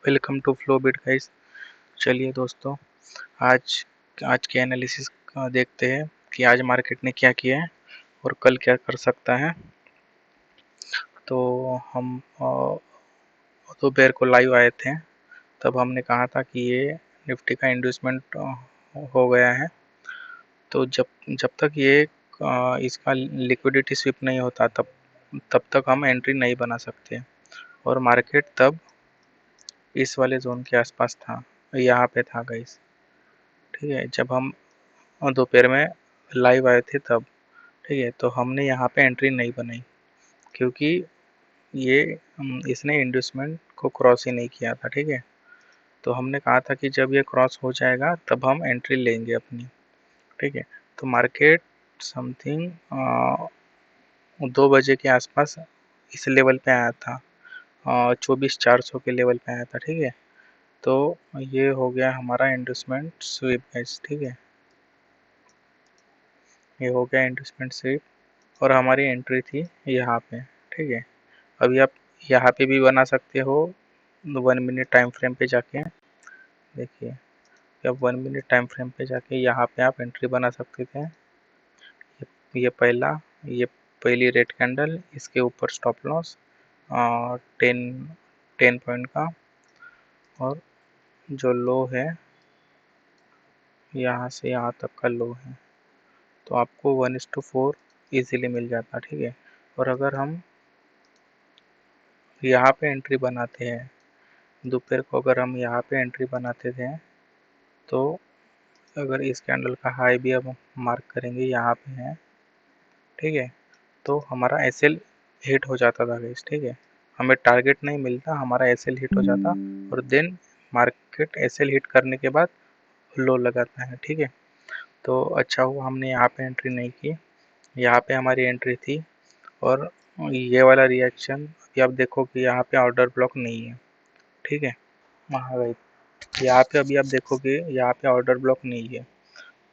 Welcome to फ्लोबिट guys. चलिए दोस्तों, आज आज के एनालिसिस देखते हैं कि आज मार्केट ने क्या किया है और कल क्या कर सकता है। तो हम दोपहर को लाइव आए थे, तब हमने कहा था कि ये निफ्टी का इंड्यूसमेंट हो गया है। तो जब जब तक ये इसका लिक्विडिटी स्विप नहीं होता तब तब तक हम एंट्री नहीं बना सकते। और मार्केट तब इस वाले जोन के आसपास था, यहाँ पे था गाइस। ठीक है, जब हम दोपहर में लाइव आए थे तब। ठीक है, तो हमने यहाँ पे एंट्री नहीं बनाई क्योंकि ये इसने इंड्यूसमेंट को क्रॉस ही नहीं किया था। ठीक है, तो हमने कहा था कि जब ये क्रॉस हो जाएगा तब हम एंट्री लेंगे अपनी। ठीक है, तो मार्केट समथिंग 2 बजे के आसपास इस लेवल पे आया था, 24,400 के लेवल पे आया था। ठीक है, तो ये हो गया हमारा इंड्यूसमेंट स्वीप गाइस। ठीक है, ये हो गया इंड्यूसमेंट स्वीप और हमारी एंट्री थी यहाँ पे। ठीक है, अभी आप यहाँ पे भी बना सकते हो 1 मिनट टाइम फ्रेम पे जाके। देखिए, अब 1 मिनट टाइम फ्रेम पे जाके यहाँ पे आप एंट्री बना सकते थे। ये ये पहली रेड कैंडल, इसके ऊपर स्टॉप लॉस 10 पॉइंट का, और जो लो है यहाँ से यहाँ तक का लो है, तो आपको 1:4 इजीली मिल जाता। ठीक है, और अगर हम यहाँ पे एंट्री बनाते हैं दोपहर को, अगर हम यहाँ पे एंट्री बनाते थे तो अगर इस कैंडल का हाई भी अब मार्क करेंगे यहाँ पे है, ठीक है, तो हमारा एसएल हिट हो जाता था गाइस। ठीक है, हमें टारगेट नहीं मिलता, हमारा एसएल हिट हो जाता और देन मार्केट एसएल हिट करने के बाद लो लगाता है। ठीक है, तो अच्छा हुआ हमने यहाँ पे एंट्री नहीं की, यहाँ पे हमारी एंट्री थी। और ये वाला रिएक्शन अभी आप देखो कि यहाँ पे ऑर्डर ब्लॉक नहीं है। ठीक है, हाँ भाई, यहाँ पे अभी आप देखोगे यहाँ पे ऑर्डर ब्लॉक नहीं है,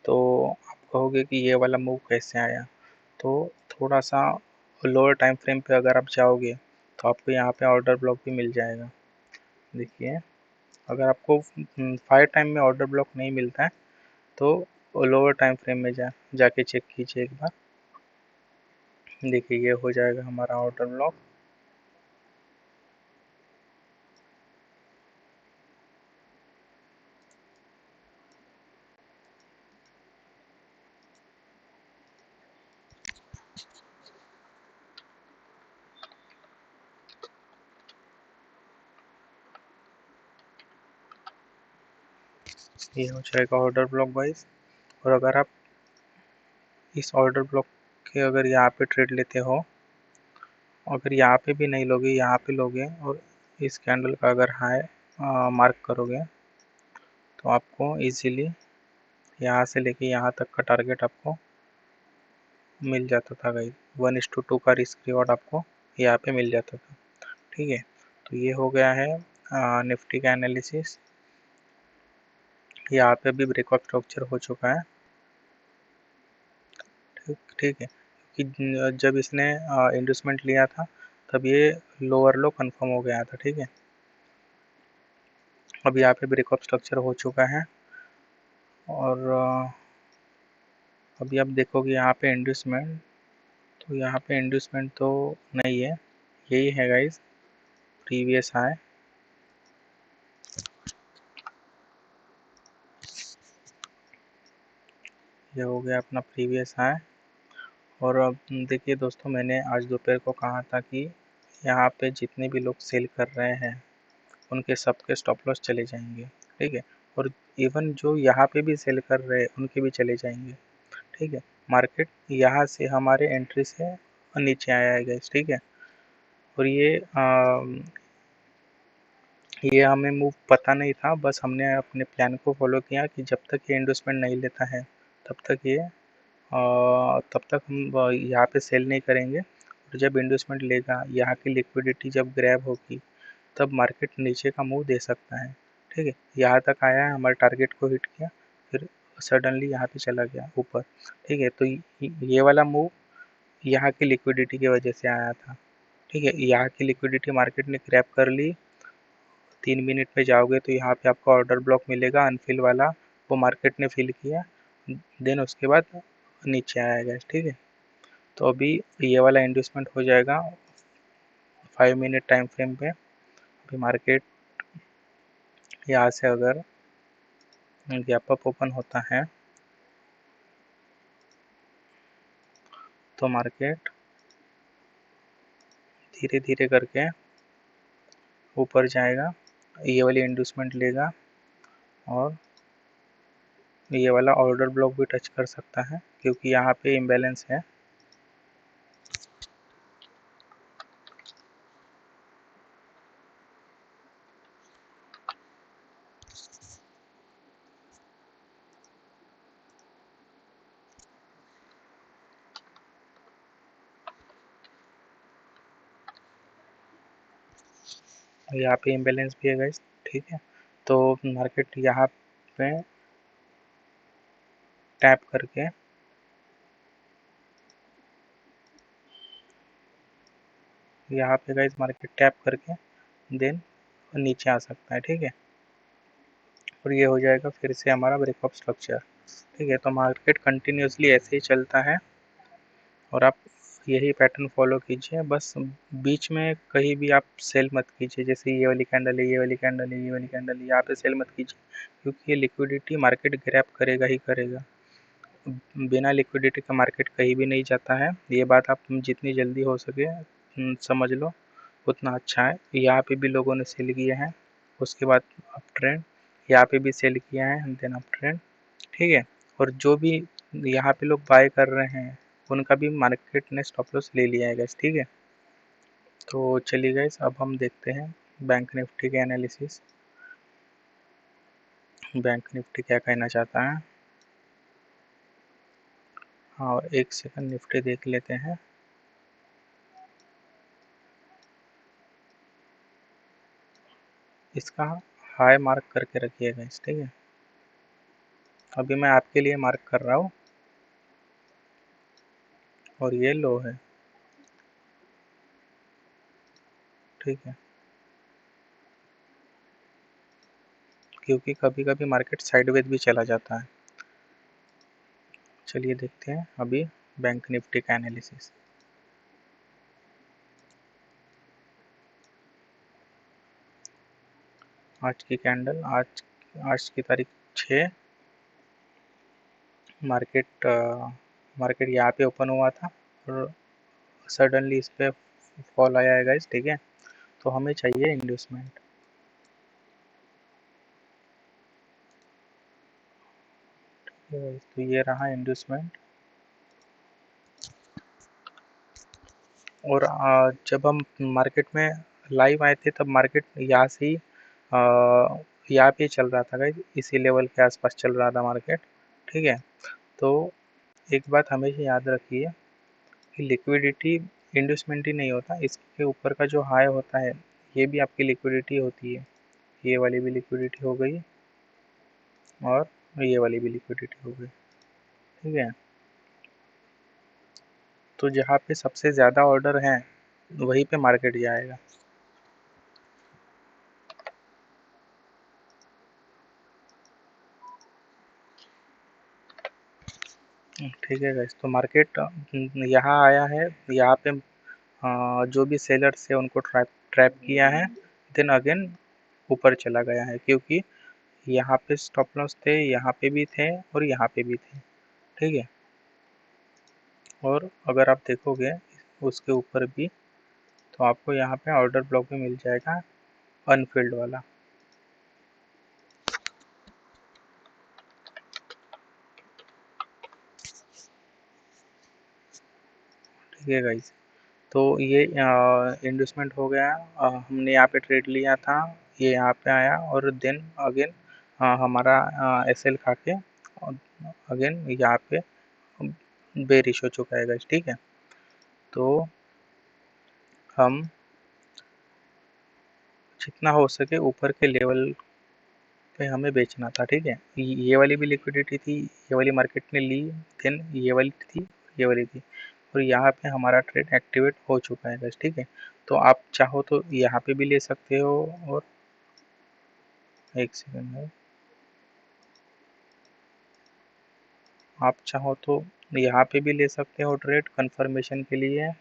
तो आप कहोगे कि ये वाला मूव कैसे आया। तो थोड़ा सा लोअर टाइम फ्रेम पे अगर आप जाओगे तो आपको यहाँ पे ऑर्डर ब्लॉक भी मिल जाएगा। देखिए, अगर आपको 5 टाइम में ऑर्डर ब्लॉक नहीं मिलता है तो लोअर टाइम फ्रेम में जाके चेक कीजिए एक बार। देखिए, ये हो जाएगा हमारा ऑर्डर ब्लॉक। ये हो जाएगा ऑर्डर ब्लॉक वाइज। और अगर आप इस ऑर्डर ब्लॉक के अगर यहाँ पे ट्रेड लेते हो, अगर यहाँ पे भी नहीं लोगे, यहाँ पे लोगे और इस कैंडल का अगर हाई मार्क करोगे तो आपको इजीली यहाँ से लेके यहाँ तक का टारगेट आपको मिल जाता था गाइस। 1:2 का रिस्क रिवॉर्ड आपको यहाँ पे मिल जाता था। ठीक है, तो ये हो गया है निफ्टी का एनालिसिस। यहाँ पे भी ब्रेकआउट स्ट्रक्चर हो चुका है। ठीक है, कि जब इसने इंड्यूसमेंट लिया था तब ये लोअर लो कंफर्म हो गया था। ठीक है, अब यहाँ पे ब्रेकअप स्ट्रक्चर हो चुका है और अभी आप देखोगे यहाँ पे इंड्यूसमेंट, तो यहाँ पे इंड्यूसमेंट तो नहीं है, यही है गाइस प्रीवियस हाई। ये हो गया अपना प्रीवियस हाई। और अब देखिए दोस्तों, मैंने आज दोपहर को कहा था कि यहाँ पे जितने भी लोग सेल कर रहे हैं उनके सबके स्टॉप लॉस चले जाएंगे। ठीक है, और इवन जो यहाँ पे भी सेल कर रहे हैं उनके भी चले जाएंगे। ठीक है, मार्केट यहाँ से हमारे एंट्री से नीचे आया है गाइस। ठीक है, और ये हमें मूव पता नहीं था, बस हमने अपने प्लान को फॉलो किया कि जब तक ये इन्वेस्टमेंट नहीं लेता है तब तक हम यहाँ पे सेल नहीं करेंगे। और जब इन्वेस्टमेंट लेगा, यहाँ की लिक्विडिटी जब ग्रैब होगी तब मार्केट नीचे का मूव दे सकता है। ठीक है, यहाँ तक आया है, हमारे टारगेट को हिट किया, फिर सडनली यहाँ पे चला गया ऊपर। ठीक है, तो ये वाला मूव यहाँ की लिक्विडिटी की वजह से आया था। ठीक है, यहाँ की लिक्विडिटी मार्केट ने ग्रैब कर ली 3 मिनट पे जाओगे तो यहाँ पे आपको ऑर्डर ब्लॉक मिलेगा अनफिल वाला, वो मार्केट ने फिल किया, देन उसके बाद नीचे आएगा, ठीक है। तो अभी ये वाला इंड्यूसमेंट हो जाएगा 5 मिनट टाइम फ्रेम पे। अभी मार्केट यहाँ से अगर गैप अप ओपन होता है तो मार्केट धीरे धीरे करके ऊपर जाएगा, ये वाली इंड्यूसमेंट लेगा और ये वाला ऑर्डर ब्लॉक भी टच कर सकता है क्योंकि यहाँ पे इम्बैलेंस है। यहाँ पे इम्बैलेंस भी है गाइस, ठीक है। तो मार्केट यहाँ पे टैप करके यहाँ पे गाइस मार्केट टैप करके देन नीचे आ सकता है, ठीक है। और ये हो जाएगा फिर से हमारा ब्रेकअप स्ट्रक्चर, ठीक है। तो मार्केट कंटिन्यूसली ऐसे ही चलता है और आप यही पैटर्न फॉलो कीजिए, बस बीच में कहीं भी आप सेल मत कीजिए। जैसे ये वाली कैंडल है, ये वाली कैंडल है, ये वाली कैंडल है, यहाँ पे सेल मत कीजिए क्योंकि ये लिक्विडिटी मार्केट ग्रैब करेगा ही करेगा। बिना लिक्विडिटी का मार्केट कहीं भी नहीं जाता है, ये बात आप जितनी जल्दी हो सके समझ लो उतना अच्छा है। यहाँ पे भी लोगों ने सेल किया है, उसके बाद अप ट्रेंड, यहाँ पे भी सेल किया है देन अप ट्रेंड, ठीक है। और जो भी यहाँ पे लोग बाय कर रहे हैं उनका भी मार्केट ने स्टॉप लॉस ले लिया है गाइस, ठीक है। तो चलिए गाइस अब हम देखते हैं बैंक निफ्टी के एनालिसिस। बैंक निफ्टी क्या कहना चाहता है, हाँ और एक सेकंड निफ्टी देख लेते हैं। इसका हाई मार्क करके रखिएगा इस, ठीक है। अभी मैं आपके लिए मार्क कर रहा हूँ और ये लो है, ठीक है। क्योंकि कभी कभी मार्केट साइडवेज भी चला जाता है। चलिए देखते हैं अभी बैंक निफ्टी का एनालिसिस। आज की कैंडल, आज की तारीख 6, मार्केट यहाँ पे ओपन हुआ था और सडनली इस पे फॉल आया है गाइस, ठीक है। तो हमें चाहिए इंड्यूसमेंट, तो ये रहा इंड्यूसमेंट। और जब हम मार्केट में लाइव आए थे तब मार्केट यहाँ से ही यहाँ पे चल रहा था गाइस, इसी लेवल के आसपास चल रहा था मार्केट, ठीक है। तो एक बात हमेशा याद रखिए कि लिक्विडिटी इंड्यूसमेंट ही नहीं होता, इसके ऊपर का जो हाई होता है ये भी आपकी लिक्विडिटी होती है। ये वाली भी लिक्विडिटी हो गई और ये वाली भी लिक्विडिटी हो गई, ठीक है। तो जहाँ पे सबसे ज़्यादा ऑर्डर हैं वहीं पे मार्केट जाएगा। ठीक है गाइस, तो मार्केट यहाँ आया है, यहाँ पे जो भी सेलर्स है उनको ट्रैप ट्रैप किया है, देन अगेन ऊपर चला गया है क्योंकि यहाँ पे स्टॉप लॉस थे, यहाँ पे भी थे और यहाँ पे भी थे, ठीक है। और अगर आप देखोगे उसके ऊपर भी तो आपको यहाँ पे ऑर्डर ब्लॉक भी मिल जाएगा अनफिल्ड वाला, ठीक है गाइस। तो ये इन्वेस्टमेंट हो गया, हमने यहाँ पे ट्रेड लिया था, ये यहाँ पे आया और देन अगेन हमारा एस एल खा के अगेन यहाँ पे बेरिश हो चुका है गाइस, ठीक है। तो हम जितना हो सके ऊपर के लेवल पे हमें बेचना था, ठीक है। ये वाली भी लिक्विडिटी थी, ये वाली मार्केट ने ली, देन ये वाली थी, ये वाली थी और यहाँ पे हमारा ट्रेड एक्टिवेट हो चुका है बस, ठीक है। तो आप चाहो तो यहाँ पे भी ले सकते हो और एक सेकंड है, आप चाहो तो यहाँ पे भी ले सकते हो ट्रेड कंफर्मेशन के लिए,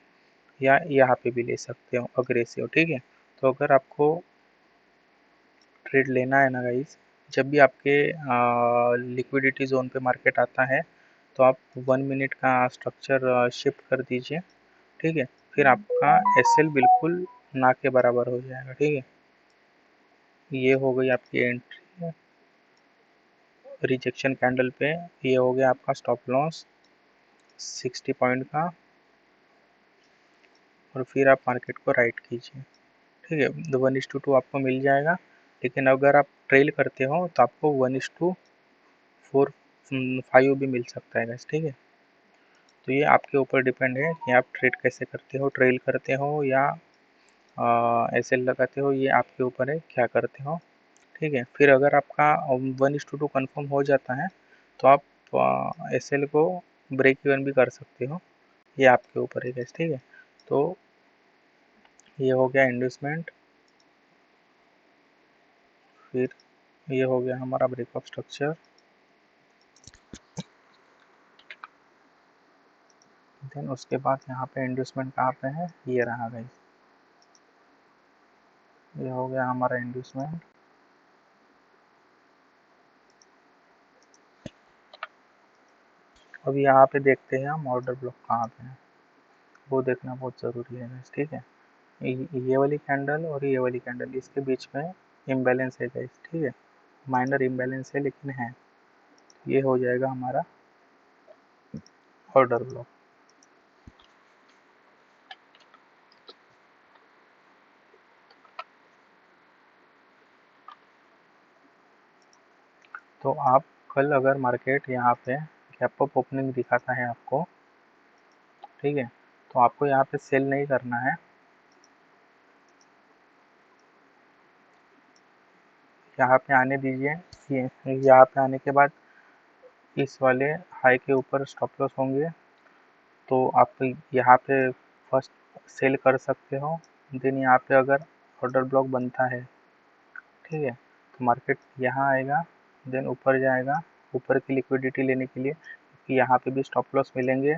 या यहाँ पे भी ले सकते हो अग्रेसिव, ठीक है। तो अगर आपको ट्रेड लेना है ना गाइस, जब भी आपके लिक्विडिटी जोन पे मार्केट आता है, तो आप 1 मिनट का स्ट्रक्चर शिफ्ट कर दीजिए, ठीक है। फिर आपका एसएल बिल्कुल ना के बराबर हो जाएगा, ठीक है। ये हो गई आपकी एंट्री रिजेक्शन कैंडल पे, ये हो गया आपका स्टॉप लॉस 60 पॉइंट का, और फिर आप मार्केट को राइट कीजिए, ठीक है। 1:2 आपको मिल जाएगा, लेकिन अगर आप ट्रेल करते हो तो आपको 1:4-5 भी मिल सकता है guys, ठीक है। तो ये आपके ऊपर डिपेंड है कि आप ट्रेड कैसे करते हो, ट्रेल करते हो या एसएल लगाते हो, ये आपके ऊपर है क्या करते हो, ठीक है। फिर अगर आपका 1:2 कन्फर्म हो जाता है, तो आप एसएल को ब्रेक इवन भी कर सकते हो, ये आपके ऊपर है guys, ठीक है। तो ये हो गया इंड्यूसमेंट, फिर ये हो गया हमारा ब्रेकअप स्ट्रक्चर, देन उसके बाद यहाँ पे इंड्यूसमेंट कहाँ पे है, ये रहा गाइस, ये हो गया हमारा इंड्यूसमेंट। अब यहाँ पे देखते हैं हम ऑर्डर ब्लॉक कहाँ पे है, वो देखना बहुत ज़रूरी है गाइस, ठीक है। ये वाली कैंडल और ये वाली कैंडल, इसके बीच में इम्बैलेंस है गाइस, ठीक है। माइनर इम्बैलेंस है लेकिन है, ये हो जाएगा हमारा ऑर्डर ब्लॉक। तो आप कल अगर मार्केट यहाँ पे गैप अप ओपनिंग दिखाता है आपको, ठीक है, तो आपको यहाँ पे सेल नहीं करना है, यहाँ पे आने दीजिए। ये यहाँ पे आने के बाद इस वाले हाई के ऊपर स्टॉप लॉस होंगे, तो आप यहाँ पे फर्स्ट सेल कर सकते हो। देन यहाँ पे अगर ऑर्डर ब्लॉक बनता है, ठीक है, तो मार्केट यहाँ आएगा, देन ऊपर जाएगा, ऊपर की लिक्विडिटी लेने के लिए, क्योंकि यहाँ पे भी स्टॉप लॉस मिलेंगे,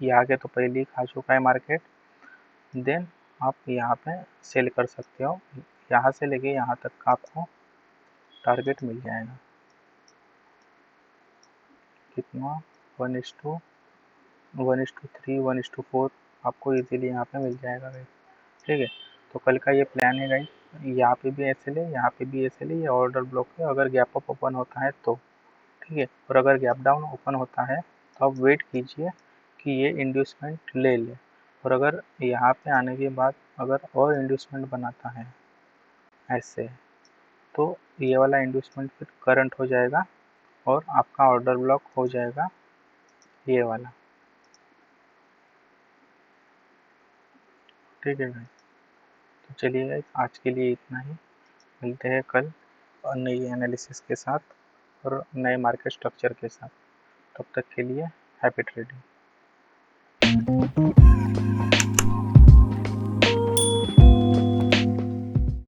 यहाँ के तो पहले ही खा चुका है मार्केट। देन आप यहाँ पे सेल कर सकते हो, यहाँ से लेके यहाँ तक का आपको टारगेट मिल जाएगा, कितना 1:3 1:4 आपको इजीली यहाँ पे मिल जाएगा गाइस, ठीक है। तो कल का ये प्लान है गाइस, यहाँ पे भी एसएल है, यहाँ पे भी एसएल है, ये ऑर्डर ब्लॉक है, अगर गैप अप ओपन होता है तो, ठीक है। और अगर गैप डाउन ओपन होता है तो आप वेट कीजिए कि ये इंड्यूसमेंट ले ले, और अगर यहाँ पे आने के बाद अगर और इंड्यूसमेंट बनाता है ऐसे, तो ये वाला इंड्यूसमेंट फिर करंट हो जाएगा और आपका ऑर्डर ब्लॉक हो जाएगा ये वाला, ठीक है भाई। तो चलिए गाइस, आज के लिए इतना ही, मिलते हैं कल और नई एनालिसिस के साथ और नए मार्केट स्ट्रक्चर के साथ। तब तक के लिए हैप्पी ट्रेडिंग।